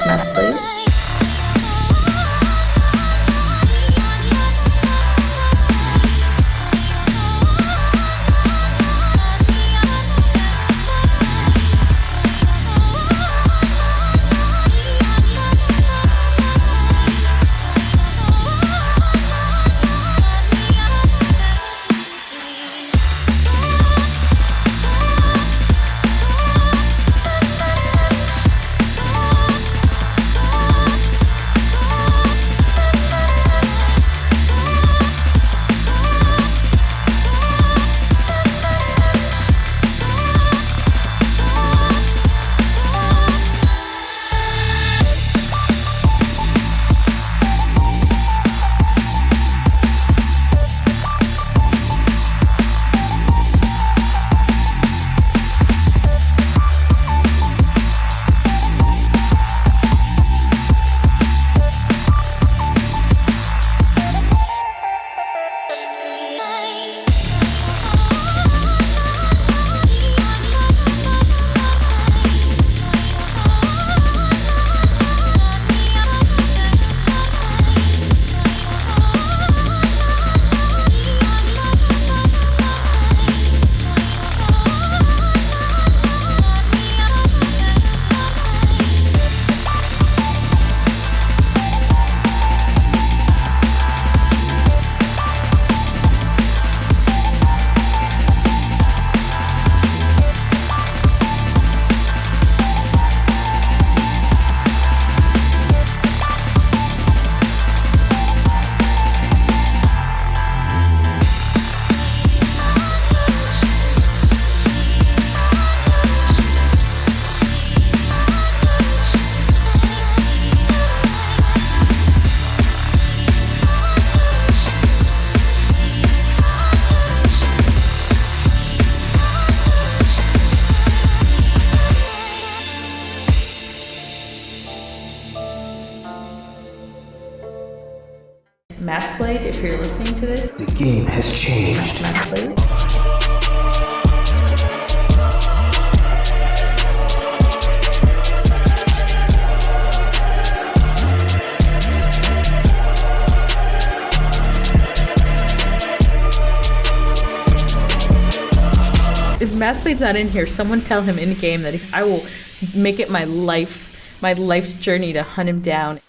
MassBlade. MassBlade, if you're listening to this, the game has changed. MassBlade. If MassBlade's not in here, someone tell him in game that I will make it my life's journey to hunt him down.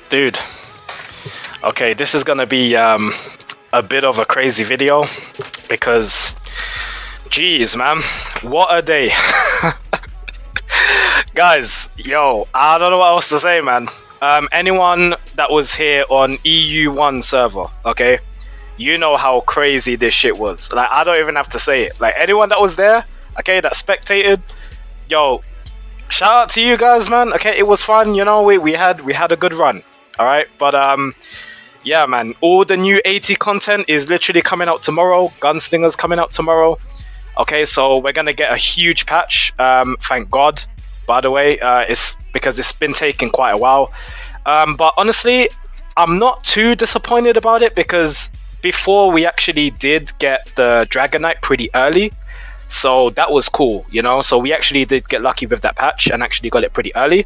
Dude, okay, this is gonna be a bit of a crazy video because, geez, man, what a day. Guys, yo, I don't know what else to say, man. Anyone that was here on EU1 server, okay, you know how crazy this shit was. Like, I don't even have to say it. Like, anyone that was there, okay, that spectated, yo, shout out to you guys, man. Okay, it was fun, you know, we had a good run. All right, but yeah, man, all the new 80 content is literally coming out tomorrow. Gunslinger's coming out tomorrow. Okay, so we're gonna get a huge patch. Thank God, by the way. It's because it's been taking quite a while. But honestly, I'm not too disappointed about it because before we actually did get the Dragon Knight pretty early, so that was cool, you know. So we actually did get lucky with that patch and actually got it pretty early.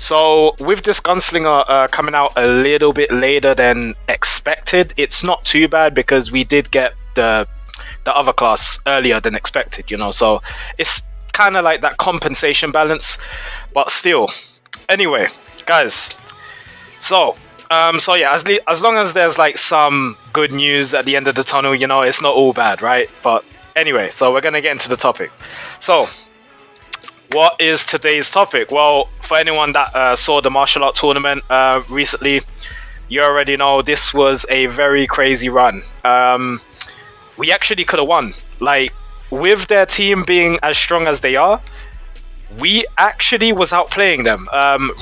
So with this Gunslinger coming out a little bit later than expected, it's not too bad because we did get the other class earlier than expected, you know, so it's kind of like that compensation balance, but still. Anyway, guys, So yeah, as long as there's like some good news at the end of the tunnel, you know, it's not all bad, right? But anyway, so we're gonna get into the topic. So, what is today's topic? Well, for anyone that saw the martial art tournament recently, you already know this was a very crazy run. We actually could have won. Like, with their team being as strong as they are, we actually was outplaying them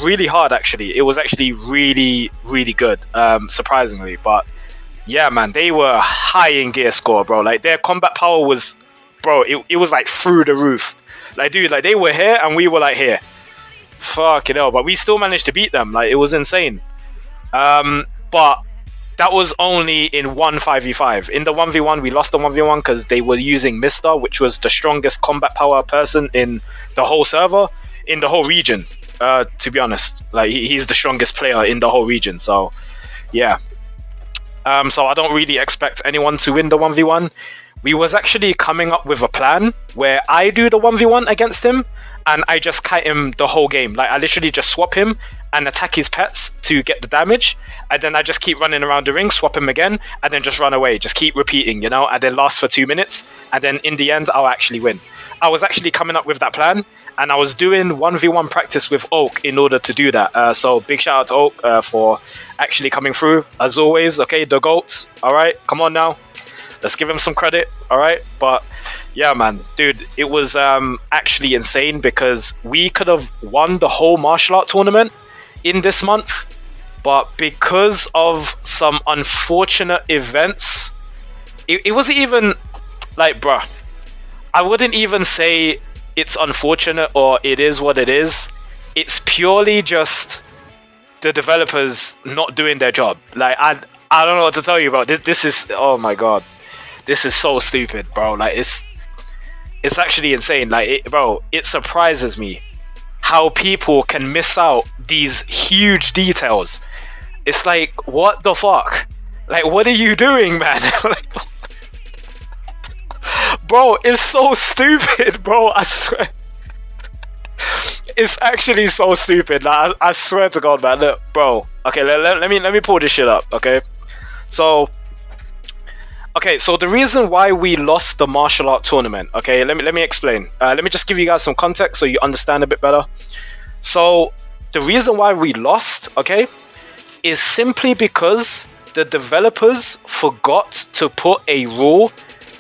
really hard. Actually, it was actually really, really good, surprisingly. But yeah, man, they were high in gear score, bro. Like, their combat power was, bro, it was like through the roof. Like, dude, like, they were here and we were like here. Fucking hell, but we still managed to beat them. Like, it was insane. But that was only in one 5v5. In the 1v1, we lost the 1v1 because they were using Mister, which was the strongest combat power person in the whole server, in the whole region, to be honest. Like, he's the strongest player in the whole region, so yeah. So I don't really expect anyone to win the 1v1. We was actually coming up with a plan where I do the 1v1 against him and I just kite him the whole game. Like, I literally just swap him and attack his pets to get the damage, and then I just keep running around the ring, swap him again, and then just run away. Just keep repeating, you know, and then last for 2 minutes, and then in the end I'll actually win. I was actually coming up with that plan, and I was doing 1v1 practice with Oak in order to do that. So big shout out to Oak for actually coming through, as always. Okay, the GOAT. Alright, come on now. Let's give him some credit, alright? But yeah, man, dude, it was actually insane because we could have won the whole martial art tournament in this month, but because of some unfortunate events, it wasn't even like, bruh, I wouldn't even say it's unfortunate or it is what it is. It's purely just the developers not doing their job. Like, I don't know what to tell you about this. This is, oh my god, this is so stupid, bro. Like, it's actually insane. Like, bro, it surprises me how people can miss out these huge details. It's like, what the fuck? Like, what are you doing, man? Like, bro, it's so stupid, bro. I swear. It's actually so stupid. Like, I swear to God, man. Look, bro. Okay, let me pull this shit up. Okay, so the reason why we lost the martial art tournament. Okay, let me explain. Let me just give you guys some context so you understand a bit better. So the reason why we lost, okay, is simply because the developers forgot to put a rule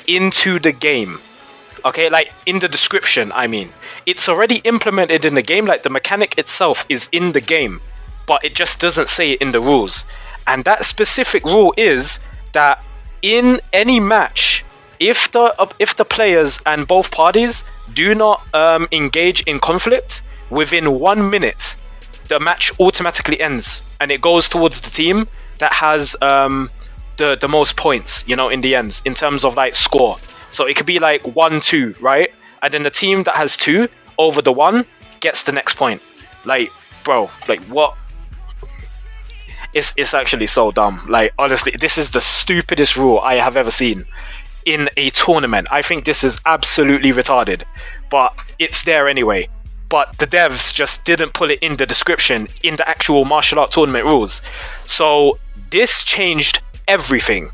into the game. Okay, like in the description, I mean. It's already implemented in the game, like the mechanic itself is in the game, but it just doesn't say it in the rules. And that specific rule is that in any match, if the players and both parties do not engage in conflict within 1 minute, the match automatically ends and it goes towards the team that has the most points, you know, in the end, in terms of like score. So it could be like 1-2, right? And then the team that has 2 over the 1 gets the next point. Like, bro, like, what? It's actually so dumb. Like, honestly, this is the stupidest rule I have ever seen in a tournament. I think this is absolutely retarded, but it's there anyway. But the devs just didn't put it in the description in the actual martial art tournament rules. So this changed everything.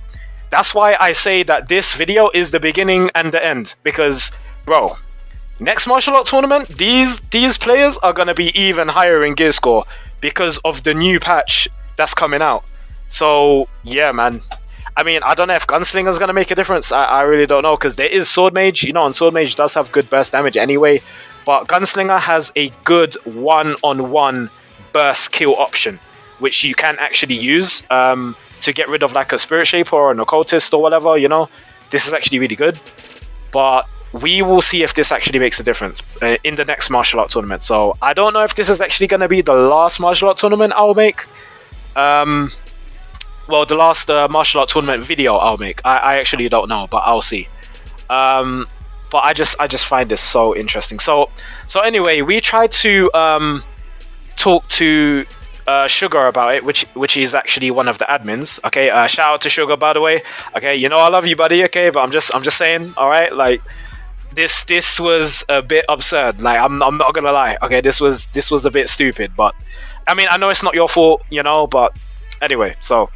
That's why I say that this video is the beginning and the end, because, bro, next martial art tournament, these players are gonna be even higher in gear score because of the new patch that's coming out. So yeah, man, I mean, I don't know if Gunslinger is gonna make a difference. I really don't know, because there is Sword Mage, you know, and Sword Mage does have good burst damage anyway, but Gunslinger has a good one-on-one burst kill option, which you can actually use to get rid of like a Spirit Shaper or an Occultist or whatever, you know. This is actually really good, but we will see if this actually makes a difference in the next martial art tournament. So I don't know if this is actually going to be the last martial art tournament I'll make. Well, the last martial art tournament video I'll make. I actually don't know, but I'll see. But I just find this so interesting. So anyway, we tried to talk to Sugar about it, which is actually one of the admins. Okay, shout out to Sugar, by the way. Okay, you know I love you, buddy. Okay, but I'm just saying. All right, like this was a bit absurd. Like I'm not gonna lie. Okay, this was a bit stupid, but I mean, I know it's not your fault, you know, but anyway, so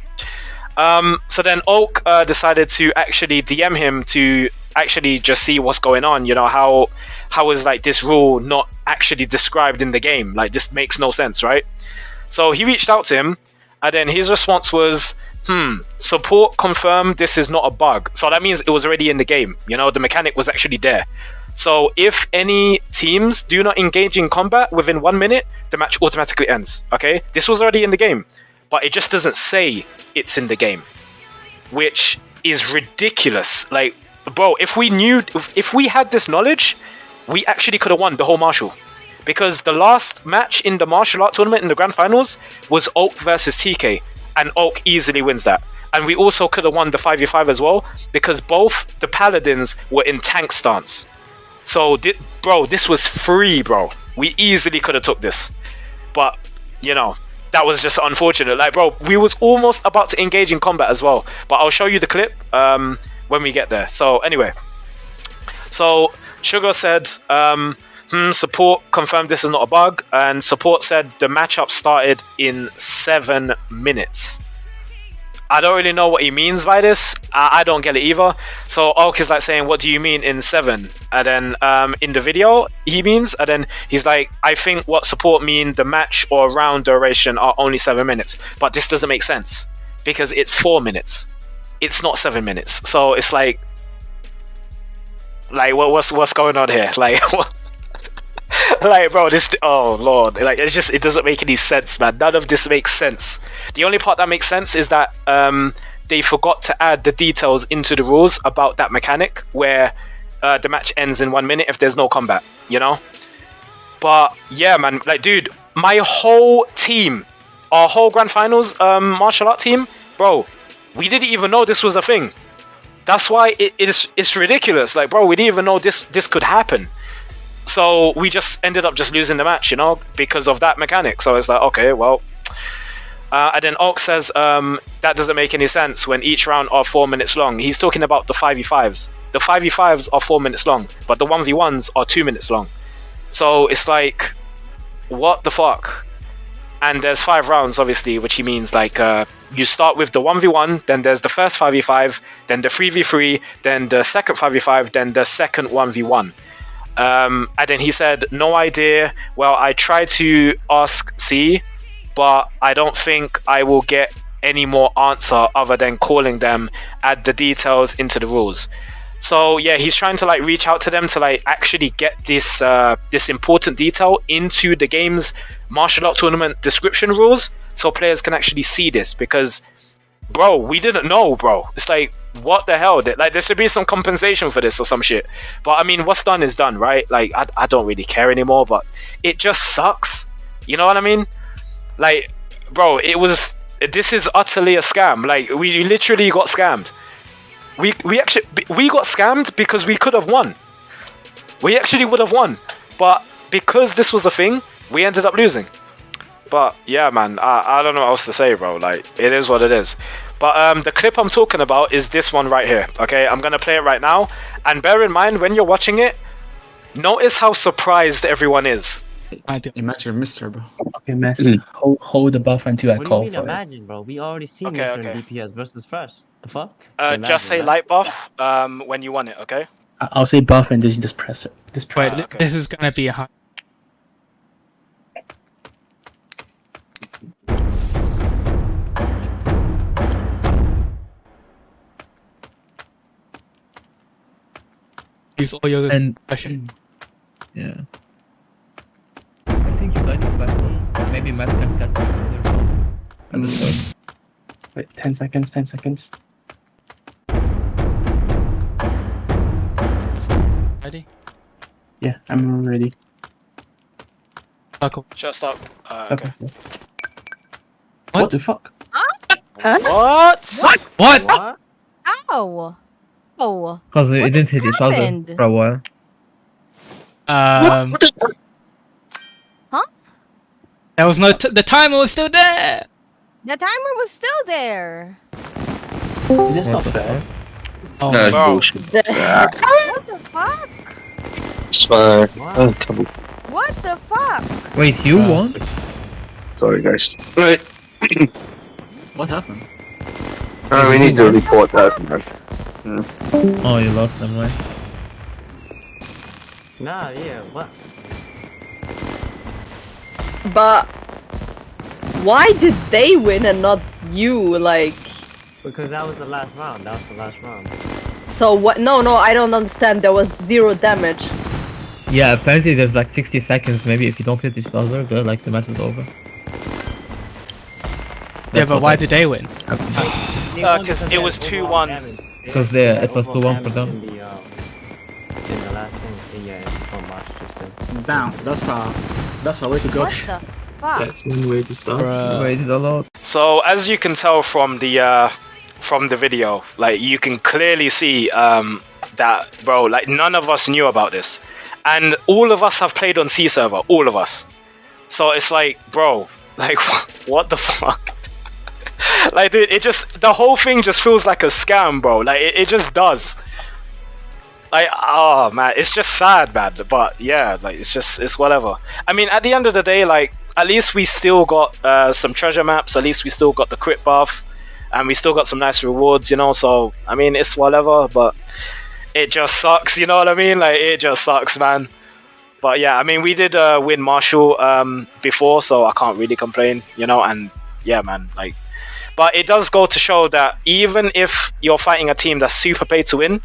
then Oak decided to actually DM him to actually just see what's going on. You know, how is like this rule not actually described in the game? Like, this makes no sense, right? So he reached out to him, and then his response was, support confirmed this is not a bug. So that means it was already in the game. You know, the mechanic was actually there. So if any teams do not engage in combat within 1 minute, the match automatically ends. Okay, this was already in the game, but it just doesn't say it's in the game, which is ridiculous. Like, bro, if we had this knowledge, we actually could have won the whole martial, because the last match in the martial art tournament in the grand finals was Oak versus TK, and Oak easily wins that. And we also could have won the 5v5 as well, because both the paladins were in tank stance. So, bro, this was free, bro. We easily could have took this. But, you know, that was just unfortunate. Like, bro, we was almost about to engage in combat as well. But I'll show you the clip when we get there. So, anyway. So, Sugar said, support confirmed this is not a bug. And support said the matchup started in 7 minutes. I don't really know what he means by this. I don't get it either. So Oak is like saying, what do you mean in 7? And then in the video he means, and then he's like, I think what support mean the match or round duration are only 7 minutes. But this doesn't make sense, because it's 4 minutes. It's not 7 minutes. So it's like what's going on here? Like, what? Like, bro, this, oh lord, like, it's just, it doesn't make any sense, man. None of this makes sense. The only part that makes sense is that they forgot to add the details into the rules about that mechanic where the match ends in 1 minute if there's no combat, you know. But yeah, man, like, dude, my whole team, our whole grand finals martial art team, bro, we didn't even know this was a thing. That's why it's ridiculous. Like, bro, we didn't even know this could happen. So we just ended up just losing the match, you know, because of that mechanic. So it's like, okay, well. And then Oak says that doesn't make any sense when each round are 4 minutes long. He's talking about the 5v5s. The 5v5s are 4 minutes long, but the 1v1s are 2 minutes long. So it's like, what the fuck? And there's 5 rounds, obviously, which he means like you start with the 1v1, then there's the first 5v5, then the 3v3, then the second 5v5, then the second 1v1. And then he said, no idea. Well, I tried to ask C, but I don't think I will get any more answer other than calling them, add the details into the rules. So yeah, he's trying to like reach out to them to like actually get this this important detail into the game's martial art tournament description rules, so players can actually see this, because bro, we didn't know, bro. It's like, what the hell? Like, there should be some compensation for this or some shit. But I mean, what's done is done, right? Like, I don't really care anymore, but it just sucks. You know what I mean? Like, bro, this is utterly a scam. Like, we literally got scammed. We got scammed because we could have won. We actually would have won. But because this was a thing, we ended up losing. But yeah, man, I don't know what else to say, bro. Like, it is what it is. But the clip I'm talking about is this one right here. Okay, I'm gonna play it right now, and bear in mind when you're watching it, notice how surprised everyone is. Imagine Mr. bro. Okay, Mess. Hold the buff until I call for it. Imagine, bro? We already seen Mr. Okay. DPS versus Fresh. The fuck? Just say light buff when you want it, okay? I'll say buff and just press it. Just press it. Okay. This is gonna be a hard. Use all your question. Yeah. I think you like it, maybe Matt can cut it. Wait, 10 seconds, 10 seconds. Ready? Yeah, I'm ready. Cool. Just stop. Stop. Okay. What the fuck? Huh? What? What? Ow! Oh. Because it What didn't hit each other happened? for a while. Huh? There was no. The timer was still there. The timer was still there. That's not fair. Oh, No, bro. bullshit. What the fuck? It's fine. Oh, come on. What the fuck? Wait, you won? Sorry, guys. Right. What happened? We need to report that. Oh, you lost them, right? Nah, yeah, what? But why did they win and not you? Like, Because that was the last round. That was the last round. so what? No, I don't understand. There was 0 damage. Yeah, apparently there's like 60 seconds. Maybe if you don't hit each other, like the match is over. Yeah, but why did they win? Because it was 2-1. Because it was 2-1 for them. In the last thing, yeah, from March just said. Damn, that's a way to go. What the fuck? That's one way to start. Waited a lot. So as you can tell from the video, like you can clearly see that, bro, like none of us knew about this, and all of us have played on C server, all of us. So it's like, bro, like what the fuck? Like, dude, the whole thing just feels like a scam, bro. Like it just does. Like, oh man, it's just sad, man. But yeah, like it's whatever. I mean, at the end of the day, like at least we still got some treasure maps. At least we still got the crit buff, and we still got some nice rewards, you know. So I mean, it's whatever. But it just sucks, you know what I mean? Like it just sucks, man. But yeah, I mean, we did win Marshall before, so I can't really complain, you know. And yeah, man, like. But it does go to show that even if you're fighting a team that's super paid to win,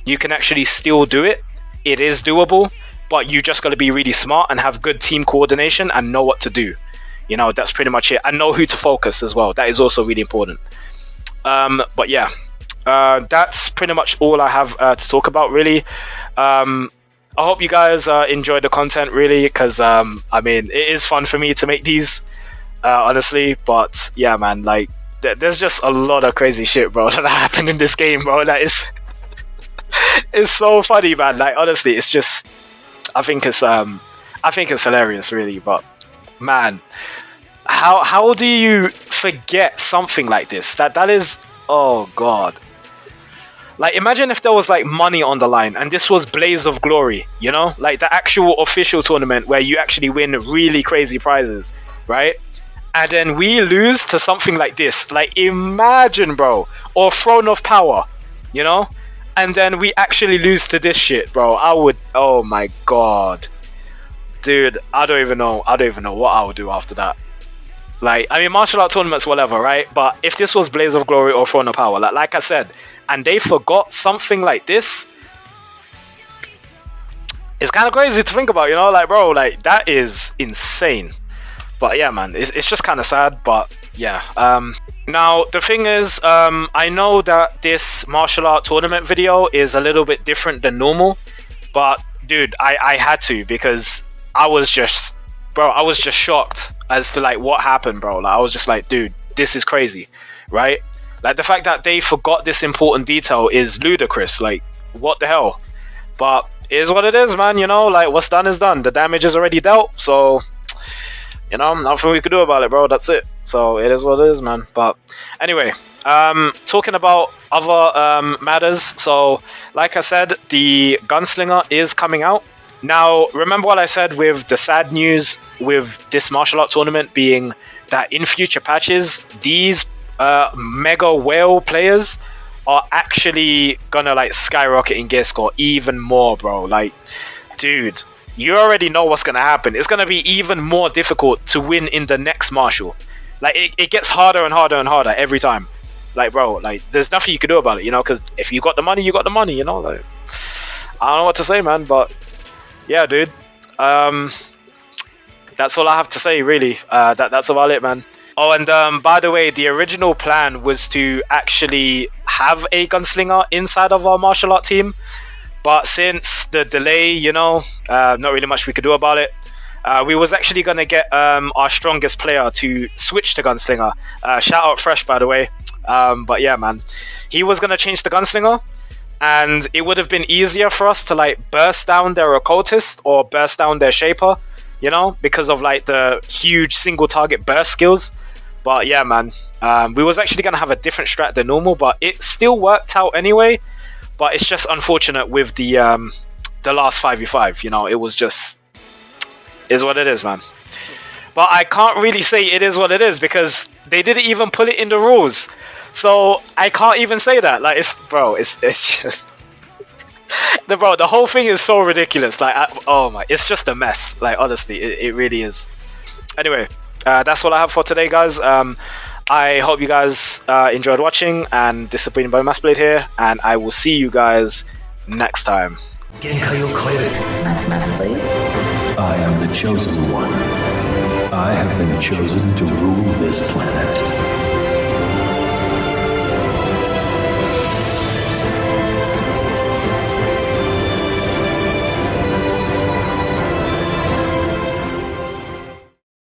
you can actually still do it. It is doable, but you just got to be really smart and have good team coordination and know what to do. You know, that's pretty much it. And know who to focus as well. That is also really important. But yeah, that's pretty much all I have to talk about, really. I hope you guys enjoy the content, really, because, I mean, it is fun for me to make these, honestly. But yeah, man, like, there's just a lot of crazy shit, bro, that happened in this game, bro. That is... it's so funny, man. Like honestly, it's just I think it's hilarious, really. But man, how do you forget something like this? That is, oh god. Like imagine if there was like money on the line and this was Blaze of Glory, you know, like the actual official tournament where you actually win really crazy prizes, right? And then we lose to something like this. Like imagine, bro, or Throne of Power, you know. And then we actually lose to this shit, bro. I would, oh my god, dude, I don't even know what I would do after that. Like, I mean, martial art tournaments, whatever, right? But if this was Blaze of Glory or Throne of Power, like I said, and they forgot something like this, it's kind of crazy to think about, you know? Like, bro, like that is insane. But yeah, man, it's just kind of sad. But yeah, now the thing is, I know that this martial art tournament video is a little bit different than normal, but dude, I had to, because I was just shocked as to like what happened, bro. Like I was just like, dude, this is crazy, right? Like the fact that they forgot this important detail is ludicrous. Like what the hell? But it is what it is, man. You know, like what's done is done. The damage is already dealt, so you know, nothing we could do about it, bro. That's it. So it is what it is, man. But anyway, talking about other matters. So like I said, the Gunslinger is coming out. Now, remember what I said with the sad news with this martial art tournament being that in future patches, these mega whale players are actually gonna like skyrocket in gear score even more, bro. Like, dude, you already know what's gonna happen. It's gonna be even more difficult to win in the next martial. Like it gets harder and harder and harder every time. Like, bro, like there's nothing you can do about it, you know, because if you got the money, you got the money, you know. Like, I don't know what to say, man, but yeah, dude. That's all I have to say, really. That's about it, man. Oh, and by the way, the original plan was to actually have a Gunslinger inside of our martial art team. But since the delay, you know, not really much we could do about it. We was actually going to get our strongest player to switch to Gunslinger. Shout out Fresh, by the way. But yeah, man. He was going to change to Gunslinger. And it would have been easier for us to like burst down their occultist or burst down their shaper, you know, because of like the huge single target burst skills. But yeah, man, we was actually going to have a different strat than normal, but it still worked out anyway. But it's just unfortunate with the last 5v5, you know, it was just, is what it is, man. but I can't really say it is what it is because they didn't even put it in the rules. So I can't even say that. Like, it's just the whole thing is so ridiculous. Like, oh my, it's just a mess. Like, honestly, it really is. Anyway, that's what I have for today, guys. I hope you guys enjoyed watching, and this has been MassBlade here, and I will see you guys next time. MassBlade. I am the chosen one. I have been chosen to rule this planet.